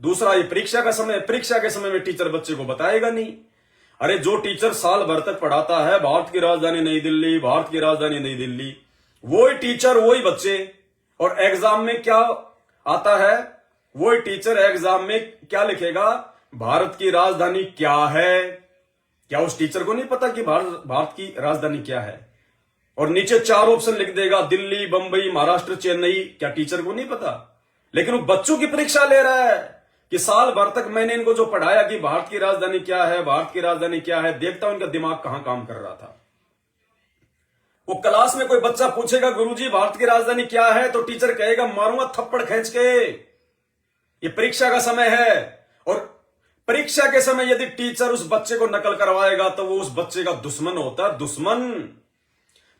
दूसरा ये परीक्षा का समय, परीक्षा के समय में टीचर बच्चे को बताएगा नहीं। अरे जो टीचर साल भर तक पढ़ाता है भारत की राजधानी नई दिल्ली, भारत की राजधानी नई दिल्ली, वही टीचर वही बच्चे, और एग्जाम में क्या आता है, वही टीचर एग्जाम में क्या लिखेगा, भारत की राजधानी क्या है। क्या उस टीचर को नहीं पता कि भारत की राजधानी क्या है? और नीचे 4 ऑप्शन लिख देगा, दिल्ली, बंबई, महाराष्ट्र, चेन्नई। क्या टीचर को नहीं पता? लेकिन वो बच्चों की परीक्षा ले रहा है कि साल भर तक मैंने इनको जो पढ़ाया कि भारत की राजधानी क्या है, भारत की राजधानी क्या है, देखता हूं इनका दिमाग कहां काम कर रहा था। वो क्लास में कोई बच्चा पूछेगा गुरुजी भारत की राजधानी क्या है, तो टीचर कहेगा मारूंगा थप्पड़ खींच के, ये परीक्षा का समय है। और परीक्षा के समय यदि टीचर उस बच्चे को नकल करवाएगा तो वो उस बच्चे का दुश्मन होता है, दुश्मन।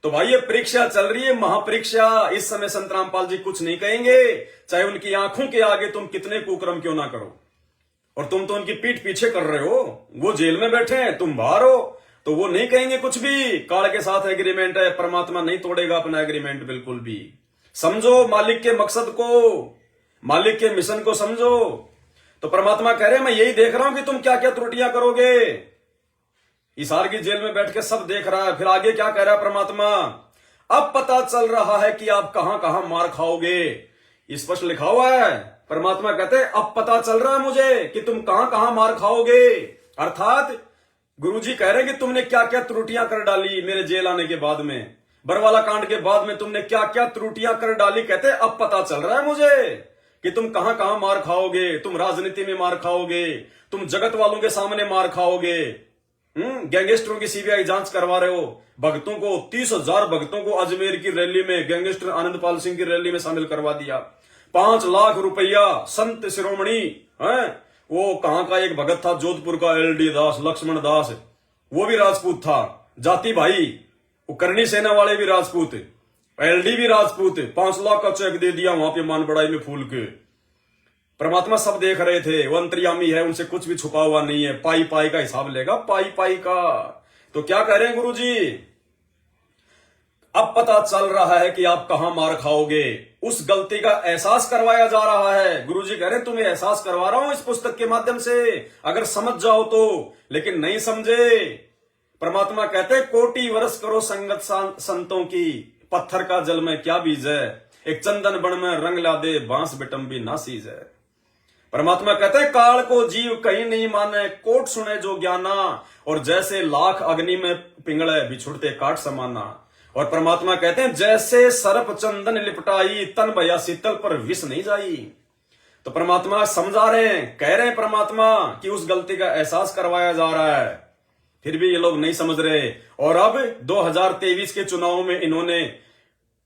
तो भाई ये परीक्षा चल रही है, महापरीक्षा। इस समय संत रामपाल जी कुछ नहीं कहेंगे, चाहे उनकी आंखों के आगे तुम कितने कुकर्म क्यों ना करो। और तुम तो उनकी पीठ पीछे कर रहे हो, वो जेल में बैठे हैं, तुम बाहर हो, तो वो नहीं कहेंगे कुछ भी। काल के साथ एग्रीमेंट है, परमात्मा नहीं तोड़ेगा अपना एग्रीमेंट बिल्कुल भी। समझो मालिक के मकसद को, मालिक के मिशन को समझो। तो परमात्मा कह रहे हैं मैं यही देख रहा हूं कि तुम क्या क्या त्रुटियां करोगे। हिसार की जेल में बैठ के सब देख रहा है। फिर आगे क्या कह रहा है परमात्मा, अब पता चल रहा है कि आप कहां कहां मार खाओगे। स्पष्ट लिखा हुआ है, परमात्मा कहते हैं अब पता चल रहा है मुझे कि तुम कहां कहां मार खाओगे। अर्थात गुरुजी कह रहे हैं कि तुमने क्या क्या त्रुटियां कर डाली मेरे जेल आने के बाद में, बरवाला कांड के बाद में तुमने क्या क्या त्रुटियां कर डाली। कहते हैं अब पता चल रहा है मुझे कि तुम कहां कहां मार खाओगे। तुम राजनीति में मार खाओगे, तुम जगत वालों के सामने मार खाओगे। गैंगस्टरों की सीबीआई जांच करवा रहे हो। भक्तों को 30,000 भक्तों को अजमेर की रैली में गैंगस्टर आनंदपाल सिंह की रैली में शामिल करवा दिया। 5 लाख रुपया संत शिरोमणि है, वो कहां का एक भगत था जोधपुर का, LD दास, लक्ष्मण दास, वो भी राजपूत था। जाति भाई, वो करणी सेना वाले भी राजपूत, LD भी राजपूत। 5 लाख का चेक दे दिया वहां पे मानबड़ाई में फूल के। परमात्मा सब देख रहे थे, वो अंतर्यामी है, उनसे कुछ भी छुपा हुआ नहीं है। पाई पाई का हिसाब लेगा, पाई पाई का। तो क्या कह रहे हैं गुरुजी, अब पता चल रहा है कि आप कहां मार खाओगे। उस गलती का एहसास करवाया जा रहा है। गुरुजी कह रहे हैं तुम्हें एहसास करवा रहा हूं इस पुस्तक के माध्यम से, अगर समझ जाओ तो। लेकिन नहीं समझे। परमात्मा कहते हैं कोटि वर्ष करो संगत संतों की, पत्थर का जल में क्या बीज है, एक चंदन बन में रंग ला दे, बांस बिटम्बी ना सीज है। परमात्मा कहते हैं काल को जीव कहीं नहीं माने, कोट सुने जो ज्ञाना, और जैसे लाख अग्नि में पिंगले बिछुड़ते काट समाना। और परमात्मा कहते हैं जैसे सर्प चंदन लिपटाई, तन भया शीतल पर विष नहीं जाई। तो परमात्मा समझा रहे हैं, कह रहे हैं परमात्मा कि उस गलती का एहसास करवाया जा रहा है, फिर भी ये लोग नहीं समझ रहे। और अब 2023 के चुनाव में इन्होंने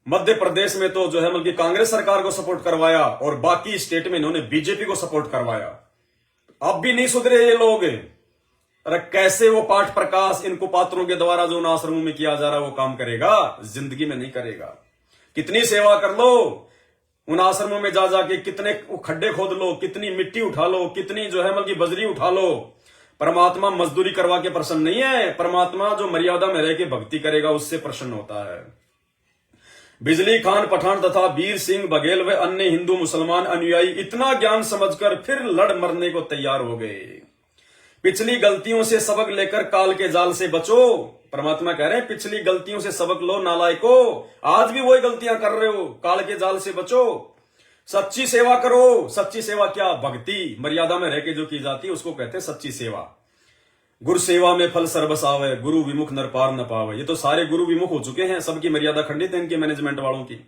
मध्य प्रदेश में तो जो है बल्कि कांग्रेस सरकार को सपोर्ट करवाया, और बाकी स्टेट में इन्होंने बीजेपी को सपोर्ट करवाया। अब भी नहीं सुधरे ये लोग। अरे कैसे वो पाठ प्रकाश इन कुपात्रों के द्वारा जो उन आश्रमों में किया जा रहा है वो काम करेगा? जिंदगी में नहीं करेगा। कितनी सेवा कर लो उन आश्रमों में जा जाके, कितने खड्डे खोद लो, कितनी मिट्टी उठा लो, कितनी जो है बल्कि बजरी उठा लो, परमात्मा मजदूरी करवा के प्रसन्न नहीं है। परमात्मा जो मर्यादा में रह के भक्ति करेगा उससे प्रसन्न होता है। बिजली खान पठान तथा वीर सिंह बघेल व अन्य हिंदू मुसलमान अनुयायी इतना ज्ञान समझकर फिर लड़ मरने को तैयार हो गए। पिछली गलतियों से सबक लेकर काल के जाल से बचो। परमात्मा कह रहे हैं पिछली गलतियों से सबक लो नालायको, आज भी वही गलतियां कर रहे हो, काल के जाल से बचो। सच्ची सेवा करो। सच्ची सेवा क्या? भक्ति मर्यादा में रह के जो की जाती है उसको कहते हैं सच्ची सेवा। गुरु सेवा में फल सर्वस आवे, गुरु विमुख नर पार न पावे। ये तो सारे गुरु विमुख हो चुके हैं, सबकी मर्यादा खंडित है इनके मैनेजमेंट वालों की।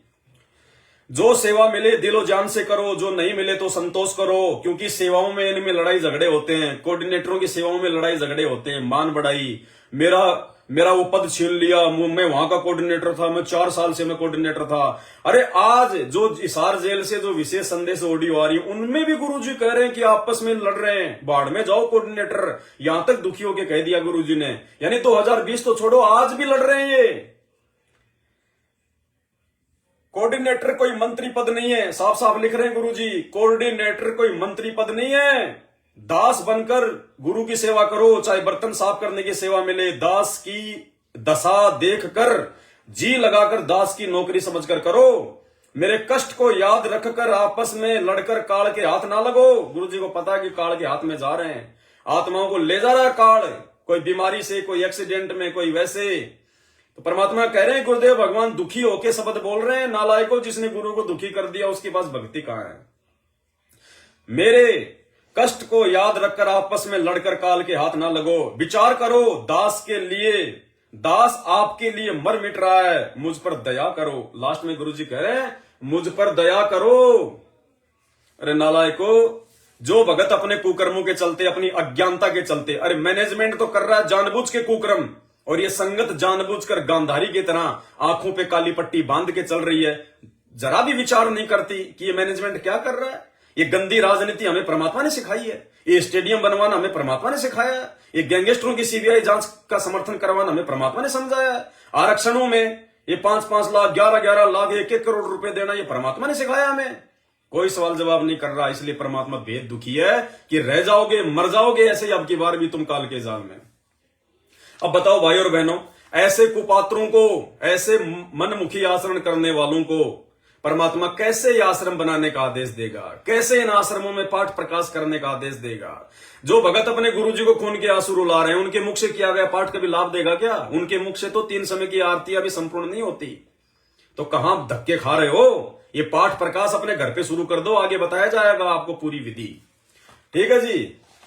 जो सेवा मिले दिलो जान से करो, जो नहीं मिले तो संतोष करो, क्योंकि सेवाओं में इनमें लड़ाई झगड़े होते हैं। कोऑर्डिनेटरों की सेवाओं में लड़ाई झगड़े होते हैं, मान बढ़ाई, मेरा वो पद छीन लिया, मैं वहां का कोऑर्डिनेटर था, मैं 4 साल से मैं कोऑर्डिनेटर था। अरे आज जो हिसार जेल से जो विशेष संदेश ऑडियो आ रही है उनमें भी गुरुजी कह रहे हैं कि आपस में लड़ रहे हैं, बाढ़ में जाओ कोऑर्डिनेटर, यहां तक दुखी होकर कह दिया गुरुजी ने। यानी 2020 तो छोड़ो, आज भी लड़ रहे हैं ये। कोऑर्डिनेटर कोई मंत्री पद नहीं है, साफ साफ लिख रहे हैं गुरुजी, कोऑर्डिनेटर कोई मंत्री पद नहीं है। दास बनकर गुरु की सेवा करो, चाहे बर्तन साफ करने की सेवा मिले, दास की दशा देखकर जी लगाकर दास की नौकरी समझकर करो। मेरे कष्ट को याद रखकर आपस में लड़कर काल के हाथ ना लगो। गुरु जी को पता है कि काल के हाथ में जा रहे हैं, आत्माओं को ले जा रहा है काल, कोई बीमारी से, कोई एक्सीडेंट में, कोई वैसे। तो परमात्मा कह रहे हैं गुरुदेव भगवान दुखी होके शब्द बोल रहे हैं, नालायकों जिसने गुरु को दुखी कर दिया उसके पास भक्ति कहां है। मेरे कष्ट को याद रखकर आपस में लड़कर काल के हाथ ना लगो। विचार करो दास के लिए, दास आपके लिए मर मिट रहा है, मुझ पर दया करो। लास्ट में गुरु जी कह रहे हैं मुझ पर दया करो। अरे नालायको, जो भगत अपने कुकर्मों के चलते, अपनी अज्ञानता के चलते, अरे मैनेजमेंट तो कर रहा है जानबूझ के कुकर्म, और ये संगत जानबूझकर गांधारी की तरह आंखों पे काली पट्टी बांध के चल रही है, जरा भी विचार नहीं करती कि ये मैनेजमेंट क्या कर रहा है। ये गंदी राजनीति हमें परमात्मा ने सिखाई है, ये स्टेडियम बनवाना हमें परमात्मा ने सिखाया है, ये गैंगस्टरों की सीबीआई जांच का समर्थन करवाना हमें परमात्मा ने समझाया है, आरक्षणों में ये 5-5 लाख, 11-11 लाख, 1-1 करोड़ रुपए देना ये परमात्मा ने सिखाया हमें। कोई सवाल जवाब नहीं कर रहा, इसलिए परमात्मा बेहद दुखी है कि रह जाओगे, मर जाओगे ऐसे ही अब की बार भी तुम काल के जाल में। अब बताओ भाई और बहनों, ऐसे कुपात्रों को, ऐसे मनमुखी आचरण करने वालों को परमात्मा कैसे ये आश्रम बनाने का आदेश देगा, कैसे इन आश्रमों में पाठ प्रकाश करने का आदेश देगा। जो भगत अपने गुरु जी को खून के आंसू रुला रहे हैं, उनके मुख से किया गया पाठ कभी लाभ देगा क्या? उनके मुख से तो 3 समय की आरतियां भी संपूर्ण नहीं होती। तो कहां धक्के खा रहे हो? ये पाठ प्रकाश अपने घर पे शुरू कर दो, आगे बताया जाएगा आपको पूरी विधि। ठीक है जी।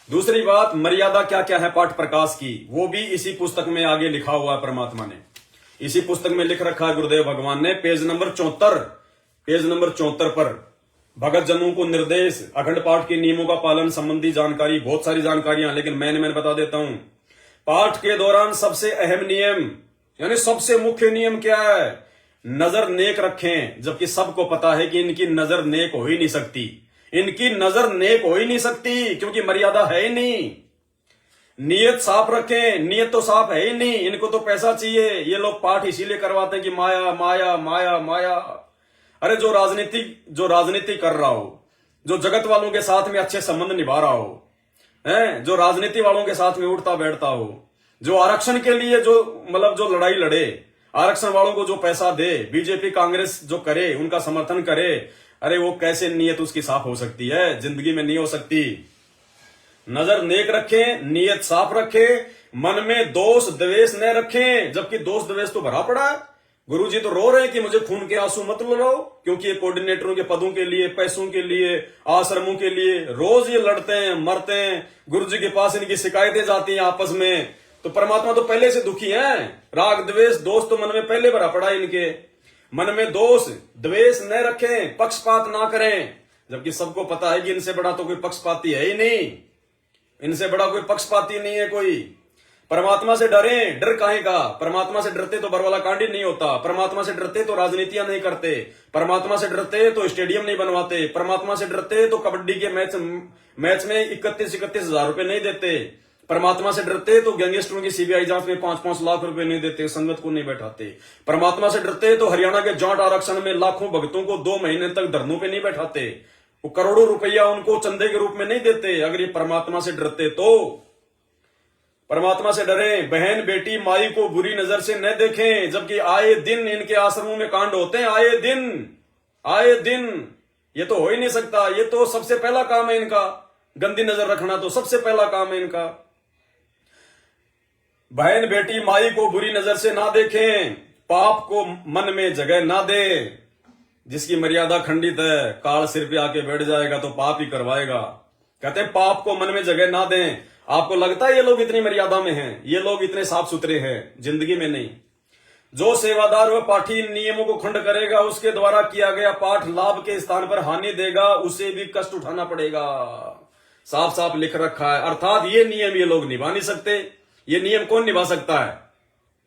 दूसरी बात, मर्यादा क्या क्या है पाठ प्रकाश की, वो भी इसी पुस्तक में आगे लिखा हुआ है। परमात्मा ने इसी पुस्तक में लिख रखा है, गुरुदेव भगवान ने, पेज नंबर 74 पर भगत जनों को निर्देश, अखंड पाठ के नियमों का पालन संबंधी जानकारी, बहुत सारी जानकारियां, लेकिन मैंने बता देता हूं। पाठ के दौरान सबसे अहम नियम, यानी सबसे मुख्य नियम क्या है? नजर नेक रखें, जबकि सबको पता है कि इनकी नजर नेक हो ही नहीं सकती, इनकी नजर नेक हो ही नहीं सकती, क्योंकि मर्यादा है ही नहीं। नियत साफ रखें, नियत तो साफ है ही नहीं, इनको तो पैसा चाहिए। ये लोग पाठ इसीलिए करवाते हैं कि माया माया माया माया। अरे जो राजनीति कर रहा हो, जो जगत वालों के साथ में अच्छे संबंध निभा रहा हो, हैं, जो राजनीति वालों के साथ में उठता बैठता हो, जो आरक्षण के लिए जो लड़ाई लड़े, आरक्षण वालों को जो पैसा दे, बीजेपी कांग्रेस जो करे, उनका समर्थन करे, अरे वो कैसे नियत उसकी साफ हो सकती है? जिंदगी में नहीं हो सकती। नजर नेक रखें, नियत साफ रखें, मन में दोष द्वेष न रखें, जबकि दोष द्वेष तो भरा पड़ा है। गुरुजी तो रो रहे हैं कि मुझे खून के आंसू मत रुलाओ, क्योंकि ये कोऑर्डिनेटरों के पदों के लिए, पैसों के लिए, आश्रमों के लिए रोज ये लड़ते हैं, मरते हैं। गुरुजी के पास इनकी शिकायतें जाती हैं आपस में। तो परमात्मा तो पहले से दुखी है। राग द्वेष दोष तो मन में पहले भरा पड़ा इनके। मन में दोष द्वेष न रखें, पक्षपात ना करें, जबकि सबको पता है कि इनसे बड़ा तो कोई पक्षपाती है ही नहीं, इनसे बड़ा कोई पक्षपाती नहीं है कोई। परमात्मा से डरें, डर काहे का? परमात्मा से डरते तो बरवाला कांड ही नहीं होता, परमात्मा से डरते तो राजनीतियां नहीं करते, परमात्मा से डरते तो स्टेडियम नहीं बनवाते, परमात्मा से डरते तो कबड्डी के मैच में 31 हजार रुपए नहीं देते, परमात्मा से डरते तो गैंगस्टरों की सीबीआई जांच में 5-5 लाख रुपए नहीं देते, संगत को नहीं बैठाते, परमात्मा से डरते तो हरियाणा के जाट आरक्षण में लाखों भक्तों को 2 महीने तक धरनों पे नहीं बैठाते, वो करोड़ों रुपया उनको चंदे के रूप में नहीं देते। अगर ये परमात्मा से डरते तो परमात्मा से डरें। बहन बेटी माई को बुरी नजर से न देखें, जबकि आए दिन इनके आश्रमों में कांड होते हैं, आए दिन। ये तो हो ही नहीं सकता, ये तो सबसे पहला काम है इनका, गंदी नजर रखना तो सबसे पहला काम है इनका। बहन बेटी माई को बुरी नजर से ना देखें, पाप को मन में जगह ना दे। जिसकी मर्यादा खंडित है, काल सिर पे आके बैठ जाएगा तो पाप ही करवाएगा। कहते हैं पाप को मन में जगह ना दें। आपको लगता है ये लोग इतनी मर्यादा में हैं, ये लोग इतने साफ सुथरे हैं? जिंदगी में नहीं। जो सेवादार व पाठी इन नियमों को खंड करेगा, उसके द्वारा किया गया पाठ लाभ के स्थान पर हानि देगा, उसे भी कष्ट उठाना पड़ेगा। साफ साफ लिख रखा है। अर्थात ये नियम ये लोग निभा नहीं सकते। ये नियम कौन निभा सकता है?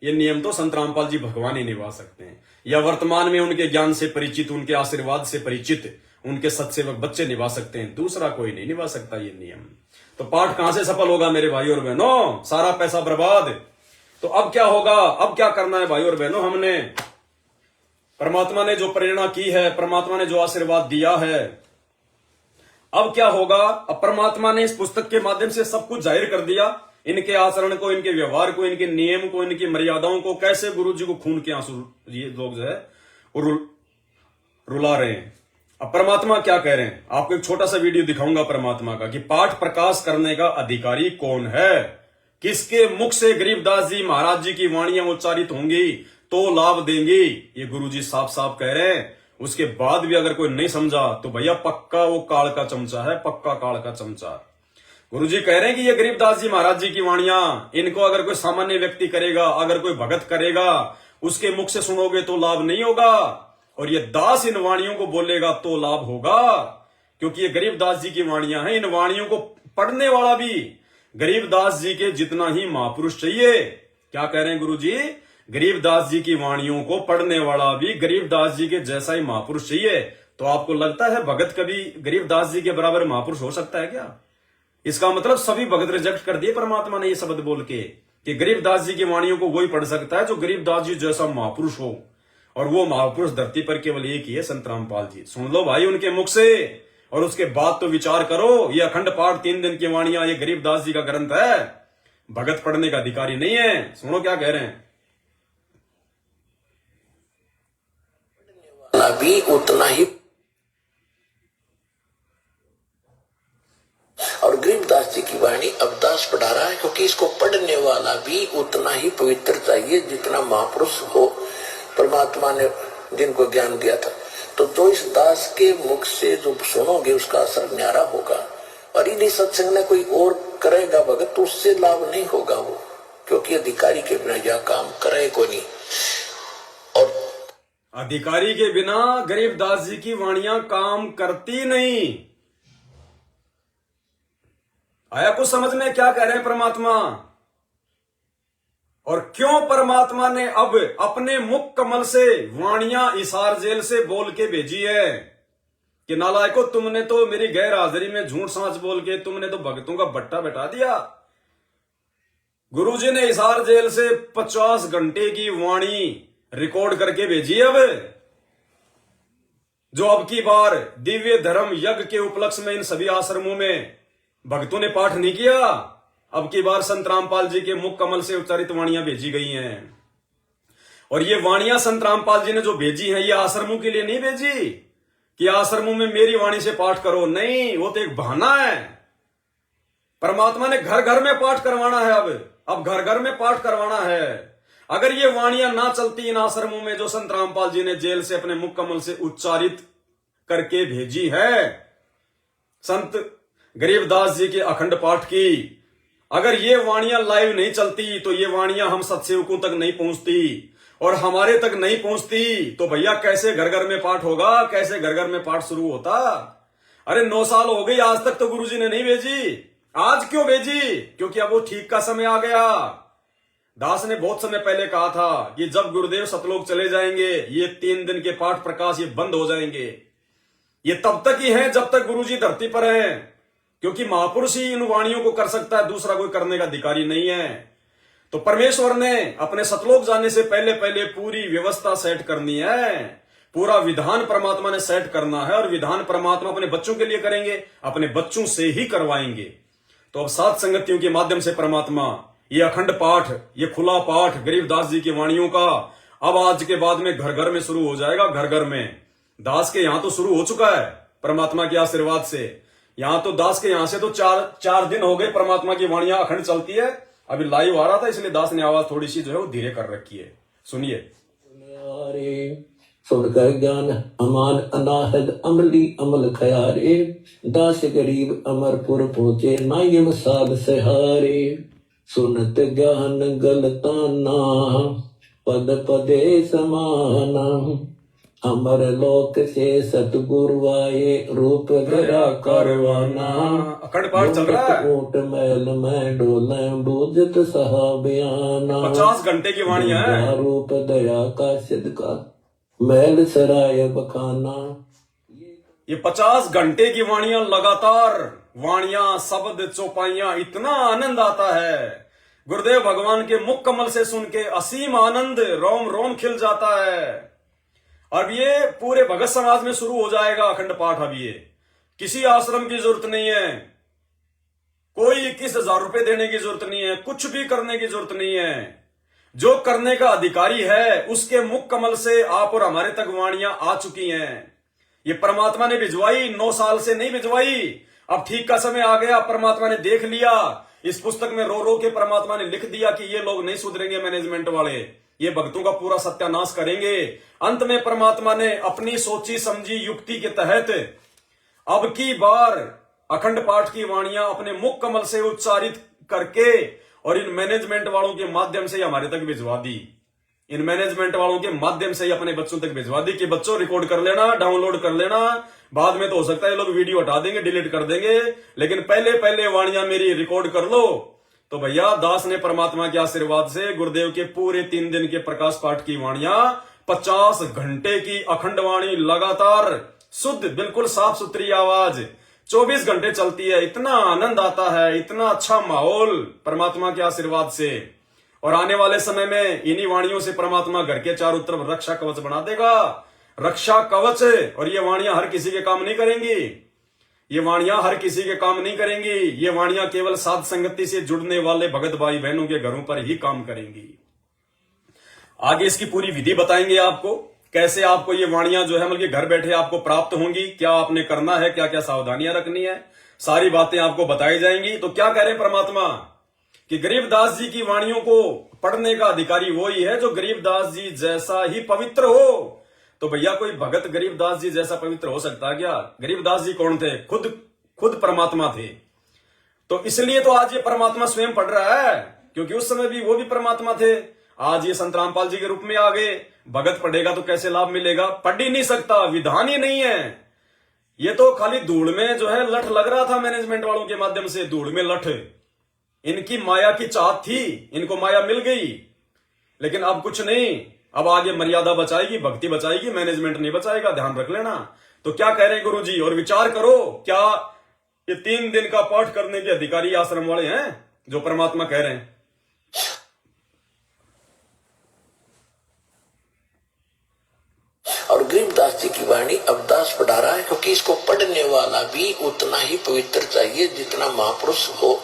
ये नियम तो संत रामपाल जी भगवान ही निभा सकते हैं, या वर्तमान में उनके ज्ञान से परिचित, उनके आशीर्वाद से परिचित उनके सत्सेवक बच्चे निभा सकते हैं, दूसरा कोई नहीं निभा सकता ये नियम। तो पाठ कहां से सफल होगा मेरे भाई और बहनों? सारा पैसा बर्बाद। तो अब क्या होगा? अब क्या करना है भाई और बहनों? हमने, परमात्मा ने जो प्रेरणा की है, परमात्मा ने जो आशीर्वाद दिया है, अब क्या होगा? अब परमात्मा ने इस पुस्तक के माध्यम से सब कुछ जाहिर कर दिया, इनके आचरण को, इनके व्यवहार को, इनके नियम को, इनकी मर्यादाओं को, कैसे गुरु जी को खून के आंसू ये लोग जो है रुला रहे हैं। अब परमात्मा क्या कह रहे हैं, आपको एक छोटा सा वीडियो दिखाऊंगा परमात्मा का कि पाठ प्रकाश करने का अधिकारी कौन है, किसके मुख से गरीबदास जी महाराज जी की वाणियां उच्चारित होंगी तो लाभ देंगी, ये गुरुजी साफ साफ कह रहे हैं। उसके बाद भी अगर कोई नहीं समझा तो भैया पक्का वो काल का चमचा है, पक्का काल का चमचा। गुरुजी कह रहे हैं कि ये गरीबदास जी महाराज जी की वाणियां, इनको अगर कोई सामान्य व्यक्ति करेगा, अगर कोई भगत करेगा, उसके मुख से सुनोगे तो लाभ नहीं होगा, और ये दास इन वाणियों को बोलेगा तो लाभ होगा, क्योंकि ये गरीबदास जी की वाणियां हैं। इन वाणियों को पढ़ने वाला भी गरीबदास जी के जितना ही महापुरुष चाहिए। क्या कह रहे हैं गुरुजी, गरीबदास जी की वाणियों को पढ़ने वाला भी गरीबदास जी के जैसा ही महापुरुष चाहिए। तो आपको लगता है भगत कभी गरीबदास जी के बराबर महापुरुष हो सकता है क्या? इसका मतलब सभी भगत रिजेक्ट कर दिए परमात्मा ने ये शब्द बोल के कि गरीबदास जी की वाणियों को वही पढ़ सकता है जो गरीबदास जी जैसा महापुरुष हो, और वो महापुरुष धरती पर केवल एक ही है, संत रामपाल जी। सुन लो भाई उनके मुख से, और उसके बाद तो विचार करो। ये अखंड पाठ 3 दिन की वाणियां, ये गरीबदास जी का ग्रंथ है, भगत पढ़ने का अधिकारी नहीं है। सुनो क्या कह रहे हैं, भी उतना ही, और गरीबदास जी की वाणी अवदास पढ़ा रहा है, क्योंकि इसको पढ़ने वाला भी उतना ही पवित्र चाहिए जितना महापुरुष हो परमात्मा ने जिनको ज्ञान दिया था। तो जो इस दास के मुख से जो सुनोगे उसका असर न्यारा होगा, और इन्हीं सत्संग में कोई और करेगा भगत तो उससे लाभ नहीं होगा वो, क्योंकि अधिकारी के बिना यह काम करे को नहीं। और अधिकारी के बिना गरीबदास जी की वाणियां काम करती नहीं। आया कुछ समझ में क्या कह रहे हैं परमात्मा, और क्यों परमात्मा ने अब अपने मुख कमल से वाणियां इसार जेल से बोल के भेजी है कि नालायको, तुमने तो मेरी गैर हाजिरी में झूठ सांच बोल के तुमने तो भक्तों का बट्टा बैठा दिया। गुरुजी ने इसार जेल से 50 घंटे की वाणी रिकॉर्ड करके भेजी अब, जो अब की बार दिव्य धर्म यज्ञ के उपलक्ष्य में इन सभी आश्रमों में भक्तों ने पाठ नहीं किया। अब की बार संत रामपाल जी के मुख कमल से उच्चारित वाणियां भेजी गई हैं, और ये वाणियां संत रामपाल जी ने जो भेजी हैं ये आश्रमों के लिए नहीं भेजी कि आश्रमों में मेरी वाणी से पाठ करो, नहीं, वो तो एक बहाना है। परमात्मा ने घर घर में पाठ करवाना है, अब घर घर में पाठ करवाना है। अगर ये वाणियां ना चलती इन आश्रमों में जो संत रामपाल जी ने जेल से अपने मुख कमल से उच्चारित करके भेजी है, संत गरीबदास जी के अखंड पाठ की, अगर ये वाणियां लाइव नहीं चलती तो ये वाणियां हम सत्सेवकों तक नहीं पहुंचती, और हमारे तक नहीं पहुंचती तो भैया कैसे घर घर में पाठ होगा, कैसे घर घर में पाठ शुरू होता। अरे 9 साल हो गई आज तक तो गुरुजी ने नहीं भेजी। आज क्यों भेजी? क्योंकि अब वो ठीक का समय आ गया। दास ने बहुत समय पहले कहा था कि जब गुरुदेव सतलोक चले जाएंगे ये 3 दिन के पाठ प्रकाश ये बंद हो जाएंगे। ये तब तक ही है जब तक गुरुजी धरती पर हैं, क्योंकि महापुरुष ही इन वाणियों को कर सकता है, दूसरा कोई करने का अधिकारी नहीं है। तो परमेश्वर ने अपने सतलोक जाने से पहले पहले पूरी व्यवस्था सेट करनी है, पूरा विधान परमात्मा ने सेट करना है, और विधान परमात्मा अपने बच्चों के लिए करेंगे, अपने बच्चों से ही करवाएंगे। तो अब सात संगतियों के माध्यम से परमात्मा ये अखंड पाठ, ये खुला पाठ गरीबदास जी की वाणियों का अब आज के बाद में घर घर में शुरू हो जाएगा। घर घर में दास के यहां तो शुरू हो चुका है परमात्मा के आशीर्वाद से। यहां तो दास के यहां से तो चार दिन हो गए परमात्मा की वाणियां अखंड चलती है। अभी लाइव आ रहा था इसलिए दास ने आवाज थोड़ी सी जो है वो धीरे कर रखी है, सुनिए। सुनकर ज्ञान अमान अनाहद अमली अमल खयारे, दास गरीब अमरपुर पहुंचे नायम साध सहारे। सुनत ज्ञान गलताना पद पदे समाना, अमर लोक से सतगुरु आए रूप धरा करवाना। अखंड पाठ चल रहा है। ऊट मैल में डोले बूझत सहा बयाना, 50 घंटे की वाणी है। रूप दया का सिद्का मैल सराय बखाना। ये 50 घंटे की वाणियां लगातार, वाणियां शब्द चौपाइयां, इतना आनंद आता है गुरुदेव भगवान के मुख कमल से सुन के, असीम आनंद, रोम रोम खिल जाता है। अब ये पूरे भगत समाज में शुरू हो जाएगा अखंड पाठ। अब ये किसी आश्रम की जरूरत नहीं है, कोई 21,000 रुपए देने की जरूरत नहीं है, कुछ भी करने की जरूरत नहीं है। जो करने का अधिकारी है उसके मुख कमल से आप और हमारे तक वाणियां आ चुकी हैं। ये परमात्मा ने भिजवाई, 9 साल से नहीं भिजवाई। अब ठीक का समय आ गया, परमात्मा ने देख लिया। इस पुस्तक में रो रो के परमात्मा ने लिख दिया कि ये लोग नहीं सुधरेंगे, मैनेजमेंट वाले ये भक्तों का पूरा सत्यानाश करेंगे। अंत में परमात्मा ने अपनी सोची समझी युक्ति के तहत अब की बार अखंड पाठ की वाणियां अपने मुख कमल से उच्चारित करके और इन मैनेजमेंट वालों के माध्यम से हमारे तक भिजवा दी। इन मैनेजमेंट वालों के माध्यम से ही अपने बच्चों तक भिजवा दी कि बच्चों रिकॉर्ड कर लेना, डाउनलोड कर लेना। बाद में तो हो सकता है लोग वीडियो हटा देंगे, डिलीट कर देंगे, लेकिन पहले पहले वाणियां मेरी रिकॉर्ड कर लो। तो भैया दास ने परमात्मा के आशीर्वाद से गुरुदेव के पूरे 3 दिन के प्रकाश पाठ की वाणियां 50 घंटे की अखंड वाणी लगातार शुद्ध बिल्कुल साफ सुथरी आवाज 24 घंटे चलती है। इतना आनंद आता है, इतना अच्छा माहौल परमात्मा के आशीर्वाद से। और आने वाले समय में इन्हीं वाणियों से परमात्मा घर के चारों तरफ रक्षा कवच बना देगा। रक्षा कवच। और ये वाणियां हर किसी के काम नहीं करेंगी, ये वाणियां हर किसी के काम नहीं करेंगी। ये वाणियां केवल साध संगति से जुड़ने वाले भगत भाई बहनों के घरों पर ही काम करेंगी। आगे इसकी पूरी विधि बताएंगे आपको, कैसे आपको ये वाणियां जो है मतलब घर बैठे आपको प्राप्त होंगी, क्या आपने करना है, क्या क्या सावधानियां रखनी है, सारी बातें आपको बताई जाएंगी। तो क्या कह रहे परमात्मा कि गरीबदास जी की वाणियों को पढ़ने का अधिकारी वो ही है जो गरीबदास जी जैसा ही पवित्र हो। तो भैया कोई भगत गरीबदास जी जैसा पवित्र हो सकता है क्या? गरीबदास जी कौन थे? खुद परमात्मा थे। तो इसलिए तो आज ये परमात्मा स्वयं पढ़ रहा है, क्योंकि उस समय भी वो भी परमात्मा थे। आज ये संत रामपाल जी के रूप में आ गए। भगत पढ़ेगा तो कैसे लाभ मिलेगा? पढ़ ही नहीं सकता, विधान ही नहीं है। ये तो खाली धूड़ में जो है लठ लग रहा था मैनेजमेंट वालों के माध्यम से, धूड़ में लठ। इनकी माया की चाहत थी, इनको माया मिल गई, लेकिन अब कुछ नहीं। अब आगे मर्यादा बचाएगी, भक्ति बचाएगी, मैनेजमेंट नहीं बचाएगा, ध्यान रख लेना। तो क्या कह रहे हैं गुरु जी? और विचार करो, क्या ये 3 दिन का पाठ करने के अधिकारी आश्रम वाले हैं जो परमात्मा कह रहे हैं? और गरीबदास जी की वाणी अवदास पढ़ा रहा है, क्योंकि इसको पढ़ने वाला भी उतना ही पवित्र चाहिए जितना महापुरुष हो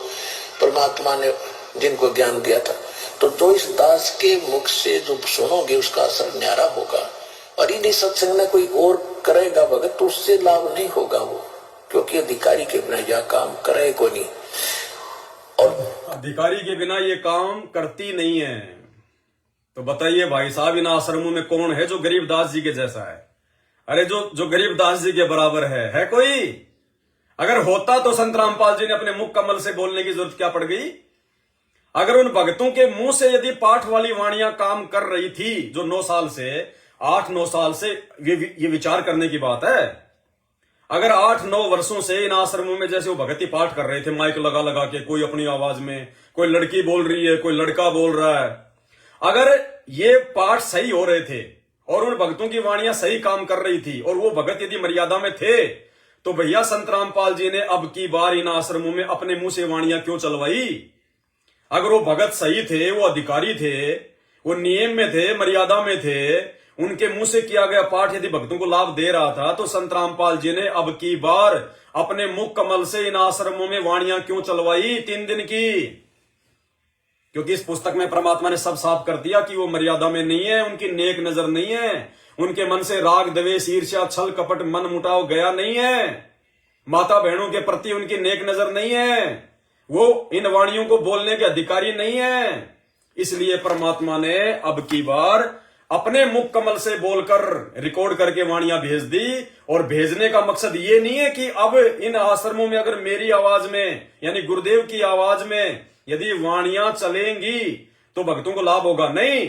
परमात्मा ने जिनको ज्ञान दिया था। तो इस दास के मुख से जो सुनोगे उसका असर न्यारा होगा। और इन्हीं सत्संग में कोई और करेगा भगत तो उससे लाभ नहीं होगा वो, क्योंकि अधिकारी के बिना यह काम करे को नहीं। और अधिकारी के बिना ये काम करती नहीं है। तो बताइए भाई साहब, इन आश्रमों में कौन है जो गरीबदास जी के जैसा है? अरे जो गरीबदास जी के बराबर है कोई? अगर होता तो संत रामपाल जी ने अपने मुख कमल से बोलने की जरूरत क्या पड़ गई? अगर उन भक्तों के मुंह से यदि पाठ वाली वाणियां काम कर रही थी, जो 9 साल से 8-9 साल से, ये विचार करने की बात है। अगर 8-9 वर्षों से इन आश्रमों में जैसे वो भगती पाठ कर रहे थे, माइक लगा लगा के, कोई अपनी आवाज में, कोई लड़की बोल रही है, कोई लड़का बोल रहा है, अगर ये पाठ सही हो रहे थे और उन भक्तों की वाणियां सही काम कर रही थी और वो भगत यदि मर्यादा में थे, तो भैया संत रामपाल जी ने अब की बार इन आश्रमों में अपने मुंह से वाणियां क्यों चलवाई? अगर वो भगत सही थे, वो अधिकारी थे, वो नियम में थे, मर्यादा में थे, उनके मुंह से किया गया पाठ यदि भक्तों को लाभ दे रहा था, तो संत रामपाल जी ने अब की बार अपने मुख कमल से इन आश्रमों में वाणियां क्यों चलवाई 3 दिन की? क्योंकि इस पुस्तक में परमात्मा ने सब साफ कर दिया कि वो मर्यादा में नहीं है, उनकी नेक नजर नहीं है, उनके मन से राग द्वेष ईर्ष्या छल कपट मन मुटाव गया नहीं है, माता बहनों के प्रति उनकी नेक नजर नहीं है, वो इन वाणियों को बोलने के अधिकारी नहीं है। इसलिए परमात्मा ने अब की बार अपने मुख कमल से बोलकर रिकॉर्ड करके वाणियां भेज दी। और भेजने का मकसद ये नहीं है कि अब इन आश्रमों में अगर मेरी आवाज में यानी गुरुदेव की आवाज में यदि वाणियां चलेंगी तो भक्तों को लाभ होगा। नहीं,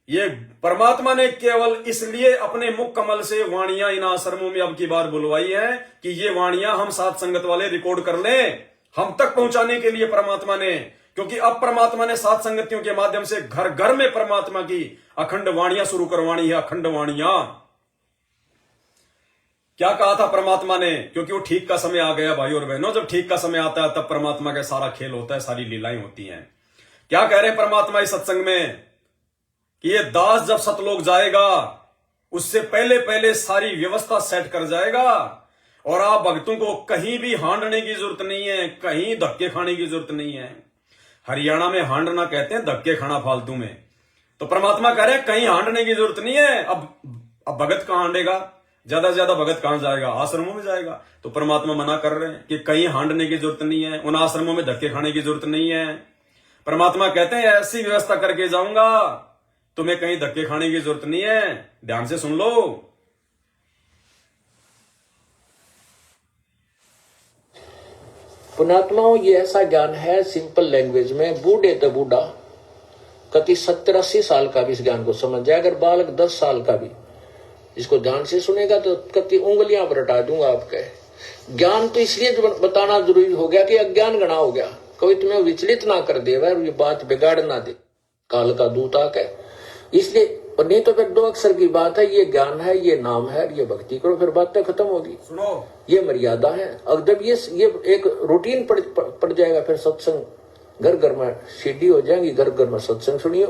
ये परमात्मा ने केवल इसलिए अपने मुख कमल से वाणियां इन आश्रमों में अब की बार बुलवाई है कि ये वाणियां हम साथ संगत वाले रिकॉर्ड कर लें, हम तक पहुंचाने के लिए परमात्मा ने। क्योंकि अब परमात्मा ने साथ संगतियों के माध्यम से घर घर में परमात्मा की अखंड वाणियां शुरू करवानी है। अखंड वाणियां क्या कहा था परमात्मा ने? क्योंकि वो ठीक का समय आ गया भाई और बहनों। जब ठीक का समय आता है तब परमात्मा का सारा खेल होता है, सारी लीलाएं होती हैं। क्या कह रहे हैं परमात्मा इस सत्संग में कि ये दास जब सतलोक जाएगा उससे पहले पहले सारी व्यवस्था सेट कर जाएगा और आप भक्तों को कहीं भी हांडने की जरूरत नहीं है, कहीं धक्के खाने की जरूरत नहीं है। हरियाणा में हांडना कहते हैं धक्के खाना फालतू में। तो परमात्मा कह रहे हैं कहीं हांडने की जरूरत नहीं है। अब भगत कहां हांडेगा? ज्यादा से ज्यादा भगत कहां जाएगा? आश्रमों में जाएगा। तो परमात्मा मना कर रहे हैं कि कहीं हांडने की जरूरत नहीं है, उन आश्रमों में धक्के खाने की जरूरत नहीं है। परमात्मा कहते हैं ऐसी व्यवस्था करके जाऊंगा, तुम्हें कहीं धक्के खाने की जरूरत नहीं है। ध्यान से सुन लो। पुण्यात्माओं, ये ऐसा ज्ञान है सिंपल लैंग्वेज में, बूढ़े तो बूढ़ा कति 70-80 साल का भी इस ज्ञान को समझ जाए। अगर बालक 10 साल का भी इसको ध्यान से सुनेगा तो कति उंगलियां पर हटा दूंगा आपके। ज्ञान तो इसलिए बताना जरूरी हो गया कि अज्ञान गणा हो गया, कोई तुम्हें विचलित ना कर दे, वह ये बात बिगाड़ ना दे काल का दूत आके। इसलिए नहीं तो फिर 2 अक्षर की बात है, ये ज्ञान है, ये नाम है, ये भक्ति करो, फिर बातें खत्म होगी। सुनो, ये मर्यादा है। और जब ये एक रूटीन पड़ जाएगा, फिर सत्संग घर घर में सीढ़ी हो जाएंगी, घर घर में सत्संग सुनियो।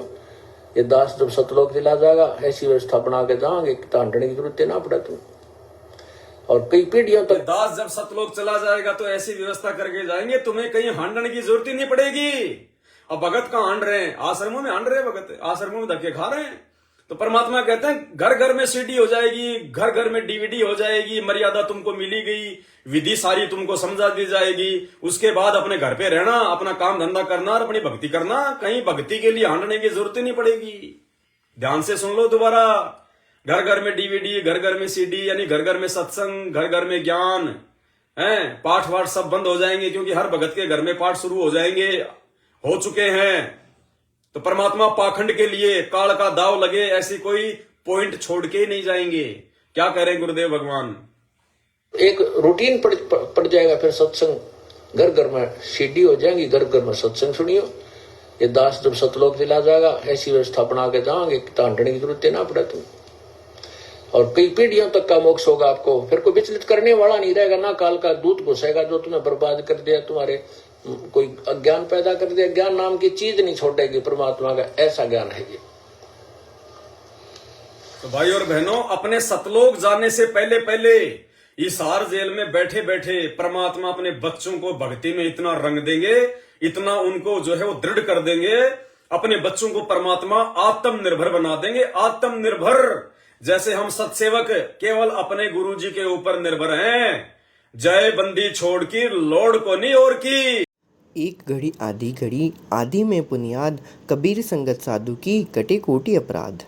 ये दास जब सतलोक चला जाएगा, ऐसी व्यवस्था बना के जाएंगे कि तांडने की जरूरत ना पड़े तुम। और कई पीढ़ियों तक दास जब सतलोक चला जाएगा तो ऐसी व्यवस्था करके जाएंगे, तुम्हें कहीं हांडने की जरूरत ही नहीं पड़ेगी। अब भगत कहां हांड रहे हैं? आश्रमों में हांड रहे हैं भगत, आश्रमों में धक्के खा रहे हैं। तो परमात्मा कहते हैं घर घर में सीडी हो जाएगी, घर घर में डीवीडी हो जाएगी, मर्यादा तुमको मिली गई, विधि सारी तुमको समझा दी जाएगी। उसके बाद अपने घर पे रहना, अपना काम धंधा करना और अपनी भक्ति करना, कहीं भक्ति के लिए हांडने की जरूरत ही नहीं पड़ेगी। ध्यान से सुन लो दोबारा। घर घर में डीवीडी, घर घर में सीडी, यानी घर घर में सत्संग, घर घर में ज्ञान है, पाठ वाठ सब बंद हो जाएंगे, क्योंकि हर भगत के घर में पाठ शुरू हो जाएंगे, हो चुके हैं। तो परमात्मा पाखंड के लिए काल का दाव लगे ऐसी कोई पॉइंट छोड़ के ही नहीं जाएंगे। क्या कह रहे हैं गुरुदेव भगवान? एक रूटीन पड़ जाएगा, फिर सत्संग घर घर में सीढ़ी हो जाएंगी, घर घर में सत्संग सुनियो। ये दास जब सतलोक चला जाएगा, ऐसी व्यवस्था बना के जाएंगे कि तांडने की जरूरत ना पड़े तुम। और कई पीढ़ियों तक का मोक्ष होगा आपको, फिर कोई विचलित करने वाला नहीं रहेगा, ना काल का दूत घुसेगा जो तुम्हें बर्बाद कर दिया, तुम्हारे कोई अज्ञान पैदा कर दिया। ज्ञान नाम की चीज नहीं छोड़ेगी परमात्मा का, ऐसा ज्ञान है ये। तो भाई और बहनों, अपने सतलोक जाने से पहले पहले इस हार जेल में बैठे बैठे परमात्मा अपने बच्चों को भक्ति में इतना रंग देंगे, इतना उनको जो है वो दृढ़ कर देंगे, अपने बच्चों को परमात्मा आत्मनिर्भर बना देंगे। आत्मनिर्भर, जैसे हम सत्सेवक केवल अपने गुरु जी के ऊपर निर्भर हैं, जय बंदी छोड़ की लोड़ को नहीं और की। एक घड़ी आधी घड़ी, आधी में पुनियाद, कबीर संगत साधु की कटे कोटि अपराध।